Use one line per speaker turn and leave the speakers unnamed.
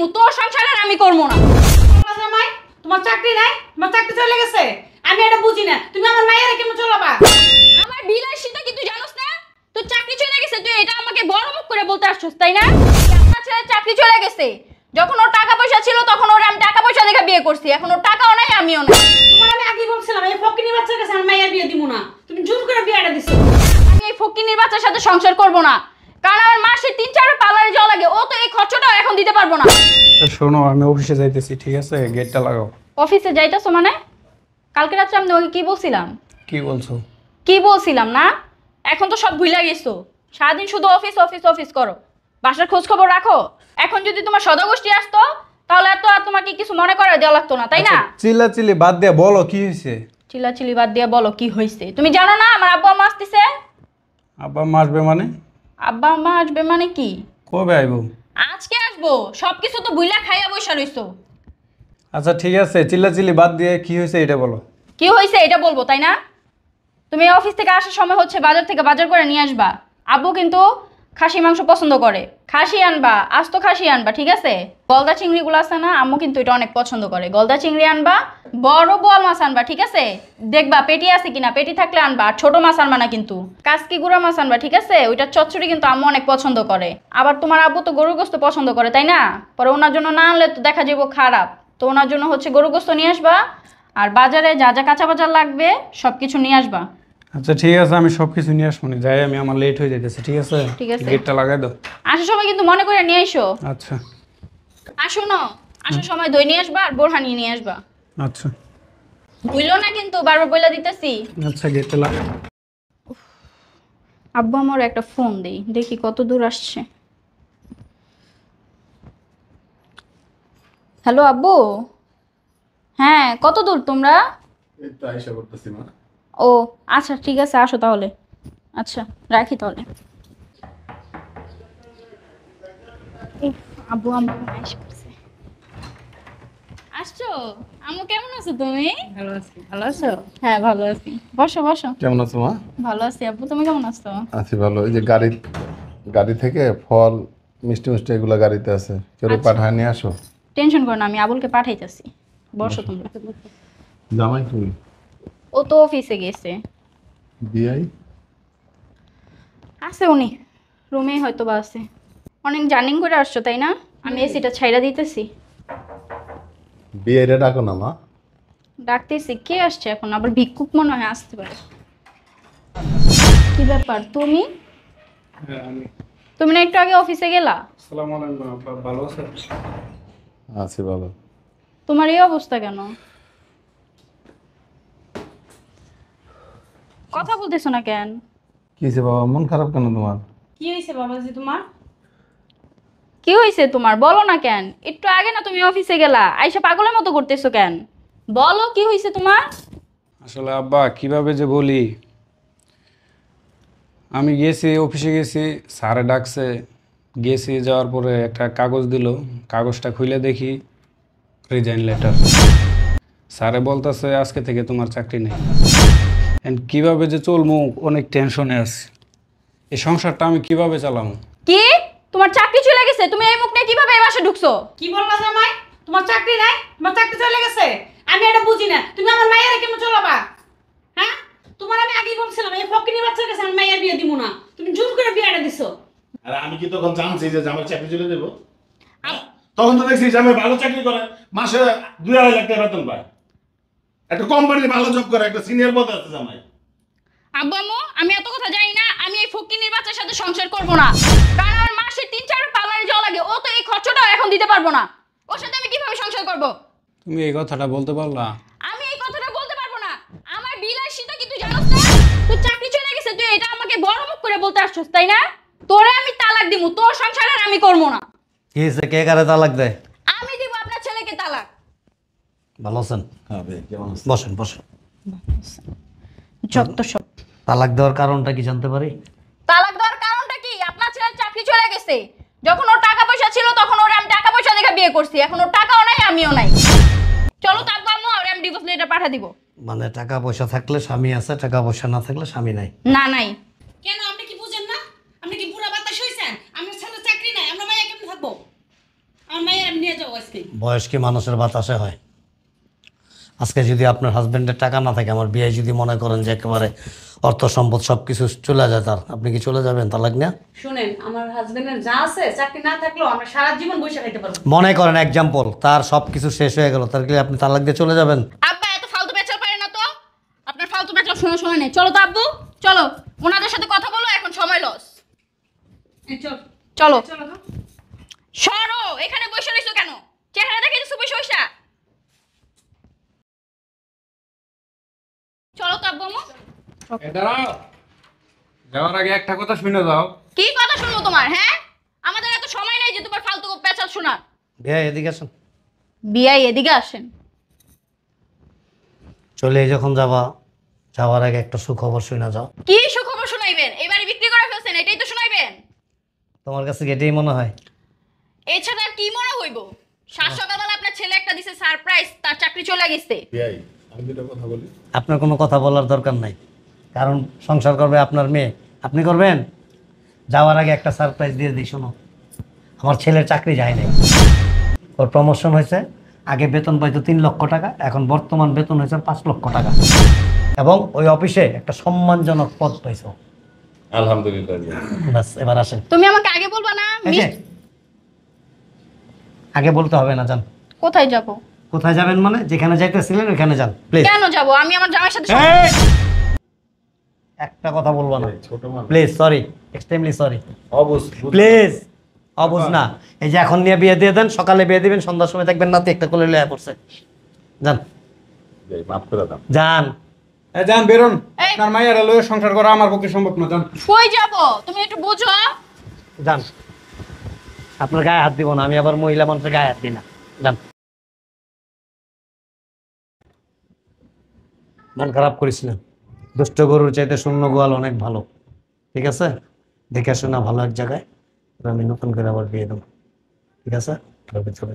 দিমু, তোর সংসার আর আমি করবো না।
জামাই তোমার চাকরি নাই, তোমার চাকরি চলে গেছে, আমি এটা বুঝি না, তুমি আমার মায়ের কেমন চলাবা?
আমার বিলাসিতা কি তুই জানোস না? তোর চাকরি চলে গেছে, তুই এটা আমাকে বড় মুখ করে বলতে আসছিস তাই না? আপনার ছেলের চাকরি চলে গেছে, যখন ওর টাকা পয়সা ছিল তখন ওর আমি টাকা পয়সা দেখে বিয়ে করছি, এখন ওর টাকাও নাই আমিও নাই।
তোমার আমি আগেই বলছিলাম এই ফকিনি বাচ্চার কাছে আমার মায়ের বিয়ে দিব না, তুমি জোর করে বিয়েটা দিছো।
আমি এই ফকিন্নির বাচ্চার সাথে সংসার করব না, কারণ আমার মাসে 3-4 পার্লারে যাওয়া লাগে, ও তো এই খরচটাও এখন দিতে পারবো না।
শোনো, আমি অফিসে যাইতেছি, ঠিক আছে? গেটটা লাগাও।
অফিসে যাইতাছো মানে? কালকে রাত্রে আমি তোমাকে কি বলছিলাম?
কি বলছো?
কি বলছিলাম না? এখন তো সব ভুলে গেছো, সারাদিন শুধু অফিস অফিস অফিস করো, বাসার খোঁজ খবর রাখো। এখন যদি তোমার সদাগোষ্ঠী আসতো তাহলে এত আর তোমাকে কিছু মনে করে দেওয়া লাগতো না, তাই না?
চিল্লাচিল্লি বাদ দিয়ে বলো কি হয়েছে।
চিল্লাচিল্লি বাদ দিয়ে বলো কি হয়েছে। তুমি জানো না আমার আব্বা আম্মা আসতেছে?
আব্বা মা আসবে মানে?
আব্বা আম্মা আসবে মানে কি?
কবে আইবো?
আজকে আসবো, সবকিছু তো বুইলা খাইয়া বইসা রইছো।
আচ্ছা ঠিক আছে, চিল্লাচিল্লি বাদ দিয়ে কি হয়েছে এটা বলো।
কি হয়েছে এটা বলবো তাই না? তুমি অফিস থেকে আসার সময় হচ্ছে বাজার থেকে বাজার করে নিয়ে আসবা। আব্বু কিন্তু খাসি মাংস পছন্দ করে, খাসি আনবা, আস্ত খাসি আনবা, ঠিক আছে? গলদা চিংড়িগুলো আছে না, আম্মু কিন্তু এটা অনেক পছন্দ করে, গলদা চিংড়ি আনবা, বড় বোয়াল মাছ আনবা, ঠিক আছে? দেখবা পেটি আছে কিনা, পেটি থাকলে আনবা, আর ছোট মাছ আনবা না কিন্তু। কাসকি গুঁড়া মাছ আনবা, ঠিক আছে? ওইটা চচ্চড়ি কিন্তু আম্মু অনেক পছন্দ করে। আবার তোমার আব্বু তো গরুর গোস্ত পছন্দ করে তাই না? পরে ওনার জন্য না আনলে তো দেখা যাবো খারাপ, তো ওনার জন্য হচ্ছে গরুর গোস্ত নিয়ে আসবা, আর বাজারে যা যা কাঁচা বাজার লাগবে সবকিছু নিয়ে আসবা।
আচ্ছা ঠিক আছে, আমি সবকিছু নিয়ে আসবো, যাই আমি, আমার লেট হয়ে যাইতেছে, ঠিক আছে?
ঠিক আছে।
গেটটা লাগাই দাও।
আসার সময় কিন্তু মনে করে নিয়ে এসো।
আচ্ছা।
আসো না, আসার সময় দই নিয়ে আসবা আর বোরহানি নিয়ে আসবা।
আচ্ছা।
ভুলো না কিন্তু, বারবার বইলা দিতেছি।
আচ্ছা গেটটা লাগা।
আব্বু আমার একটা ফোন দেই, দেখি কত দূর আসছে। হ্যালো আব্বু। হ্যাঁ, কত দূর তোমরা?
এই তো আইসা করতেছি মা।
ও আচ্ছা ঠিক আছে, আসো তাহলে। আচ্ছা রাখি তাহলে। উফ, আব্বু আমার আইসা করছে। আসছো? আম্মু কেমন আছো তুমি?
ভালো আছি, ভালো আছো?
হ্যাঁ ভালো আছি, বসো বসো।
কেমন আছো মা?
ভালো আছি আব্বু, তুমি কেমন আছো?
আছি ভালো। এই যে গাড়ি থেকে ফল মিষ্টি মিষ্টি এগুলো গাড়িতে আছে, কেউ
আচ্ছা।
পাঠায় নিয়ে আসো।
টেনশন করো না, আমি আবুলকে পাঠাইতেছি। বসো তোমরা।
জামাই তুই
ও তো অফিসে গেছে।
বিয়াই
আছে উনি রুমেই হয়তো বা আছে। অনেক জার্নিং করে আসছো তাই না? আমি এসিটা ছাইড়া দিতেছি।
বিয়েরে ডাকো না মা।
ডাকতেছি, কে আসছে এখন? আবার ভিক্ষুক মনে হয় আসতে পারে। কি ব্যাপার তুমি?
হ্যাঁ আমি।
তুমি না একটু আগে অফিসে গেলা?
আসসালামু আলাইকুম আপা, ভালো আছেন?
আছি ভালো।
তোমার এই অবস্থা কেন? কথা বলতেছো না কেন?
কি হয়েছে বাবা, মন খারাপ কেন তোমার?
কি হয়েছে বাবাজি তোমার?
কি হয়েছে তোমার বলো না কেন? একটু আগে না তুমি অফিসে গেলা, আইসা পাগলের মতো করতেছো কেন? বলো কি হয়েছে তোমার?
আসলে আব্বা কিভাবে যে বলি, আমি গেছি অফিসে, গেছি স্যারে ডাকছে, গেছি, যাওয়ার পরে একটা কাগজ দিল, কাগজটা খুলে দেখি রিজাইন লেটার। স্যারে বলতেছে আজকে থেকে তোমার চাকরি নেই। এন্ড কিভাবে যে চলবো, অনেক টেনশনে আছি। এই সংসারটা আমি কিভাবে চালাবো?
কি? তোমার চাকরি চলে গেছে? তুমি এই মুখ নিয়ে কিভাবে এই বাসায় ঢুকছো?
কি বলবা জামাই তোমার চাকরি নাই, তোমার চাকরি চলে গেছে, আমি এটা বুঝি না, তুমি আমার মায়ের কেমন চলাবা? হ্যাঁ, তোমার আমি আগেই বলছিলাম এই ফকিনি বাচ্চার কাছে আমার মায়ের বিয়ে দিব না, তুমি জোর করে বিয়েটা দিছো।
আর আমি কি তখন জানছি যে জামাই চাকরি চলে দেবো? তখন তো দেখছি জামাই ভালো চাকরি করে, মাসে 2-2.5 লাখ টাকা বেতন পায়, একটা কোম্পানি ভালো জব করে, একটা সিনিয়র পদে আছে জামাই।
আব্বু আম্মু, আমি এত কথা জানি না, আমি এই ফকিন্নির বাচ্চার সাথে সংসার করব না, কারণ আমার মাসে 3-4 পার্লারে যাওয়া লাগে, ও তো এই খরচটাও এখন দিতে পারবো না, ওর সাথে আমি কিভাবে সংসার করব?
তুমি এই কথাটা বলতে পারলা?
আমি এই কথাটা বলতে পারবো না। আমার বিলাসিতা কি তুই জানোস না? তোর চাকরি চলে গেছে, তুই এটা আমাকে বড় মুখ করে বলতে আসছিস তাই না? তোরে আমি তালাক দিমু, তোর সংসার আর আমি করবো না।
কি হয়েছে? কে কারে তালাক দেয়?
আমি দিব আপনার ছেলেকে তালাক।
ভালো আছেন?
হ্যাঁ ভাই, কেমন আছো?
বসেন বসেন।
যত সব।
তালাক দেওয়ার কারণটা কি জানতে পারি?
তালাক দেওয়ার কারণটা কি? আপনার ছেলের চাকরি চলে গেছে, যখন ওর টাকা পয়সা ছিল তখন ওর আমি টাকা পয়সা দেখে বিয়ে করছি, এখন ওর টাকাও নাই আমিও নাই। চলো তো আব্বু আম্মু, আর আমি ডিভোর্স লেটার পাঠিয়ে দিব।
মানে টাকা পয়সা থাকলে স্বামী আছে, টাকা পয়সা না থাকলে স্বামী নাই?
না নাই।
কেন আপনি কি বুঝেন না? আপনি কি পুরা বাতাস হইছেন? আমার ছেলের চাকরি নাই, আমরা মায়ের কেমন থাকবো? আমার মায়ের আমি নিয়ে যাবো আজকে।
বয়স কি মানুষের বাতাসে হয়? আজকে যদি আপনার হাজবেন্ডের টাকা না থাকে, আমার বিয়ে যদি মনে করেন যে একেবারে অর্থ সম্পদ সব কিছু চলে যায় তার, আপনি কি চলে যাবেন তালাক নিয়ে?
শুনেন, আমার হাজবেন্ডের যা আছে চাকরি না থাকলেও আমরা সারা জীবন বসে খাইতে পারবো।
মনে করেন এক্সাম্পল, তার সব কিছু শেষ হয়ে গেল, তার কি আপনি তালাক দিয়ে চলে যাবেন?
আব্বা এত ফালতু বেচাল পারে না তো, আপনার ফালতু বেচাল শোনা সময় নেই। চলো তো আব্বু, চলো ওনাদের সাথে কথা বলো, এখন সময় লস।
এই চল
চলো
চলো তো।
সরো, এখানে বসে রইছো কেন? চেহারা দেখে দিছো বসে বসা। চলো তো আব্বু আম্মু।
দাঁড়াও, যাওয়ার আগে একটা কথা শুনে যাও।
কি কথা শুনবো তোমার? হ্যাঁ, আমাদের এত সময় নেই যে তোমার ফালতু পেঁচাল শোনার।
বিয়ে এদিকে আসেন।
বিয়াই এদিকে আসেন।
চলে যখন যাওয়ার আগে একটা সুখবর শুনে যাও।
কি সুখবর শোনাইবেন? এবারে বিক্রি করে ফেলছেন, এটাই তো শোনাইবেন।
তোমার কাছে কি এটাই মনে হয়?
এছাড়া আর কি মনে হইব? সাত সকালবেলা আপনার ছেলে একটা দিছে সারপ্রাইজ, তার চাকরি চলে গেছে।
বিয়াই, আমি দুটো কথা বলি।
আপনার কোনো কথা বলার দরকার নাই, কারণ সংসার করবে আপনার মেয়ে, আপনি করবেন। যাওয়ার আগে একটা সারপ্রাইজ দিয়ে দিই, শোনো, আমার ছেলের চাকরি যায় নাই, ওর প্রমোশন হয়েছে। আগে বেতন পাইতো 3 লক্ষ টাকা, এখন বর্তমান বেতন হয়েছে 5 লক্ষ টাকা, এবং ওই অফিসে একটা সম্মানজনক পদ পাইছো।
আলহামদুলিল্লাহ।
ব্যাস, এবার আসেন।
তুমি আমাকে আগে বলবা না?
এই যে, আগে বলতে হবে না, যান।
কোথায় যাব?
কোথায় যাবেন মানে? যেখানে যাইতেছিলেন ওইখানে যান প্লিজ।
কেন যাব? আমি আমার জামাইয়ের সাথে
একটা কথা বলবো না
ছোট মানুষ।
প্লিজ, সরি, এক্সট্রিমলি সরি,
অবুঝ,
প্লিজ। অবুঝ না, এই যে এখন নিয়ে বিয়ে দিয়ে দেন, সকালে বিয়ে দিবেন, সন্ধ্যার সময় দেখবেন নাতি একটা কোলে লয়ে পড়ছে। যান
বিয়াই, মাফ করে দাও।
যান।
যান, বেরোন।
এই।
আপনার মায়ের লয়ে সংসার করা আমার পক্ষে সম্ভব না। যান।
কই যাব? তুমি একটু বুঝো।
যান, আপনার গায়ে হাত দিব না, আমি আবার মহিলা মানুষের গায়ে হাত দিই না। যান। মন খারাপ করিস না, দুষ্ট গরুর চাইতে শূন্য গোয়াল অনেক ভালো, ঠিক আছে? দেখে শোনা ভালো এক জায়গায়, আমি নতুন করে আবার বিয়ে দেবো, ঠিক আছে? চলে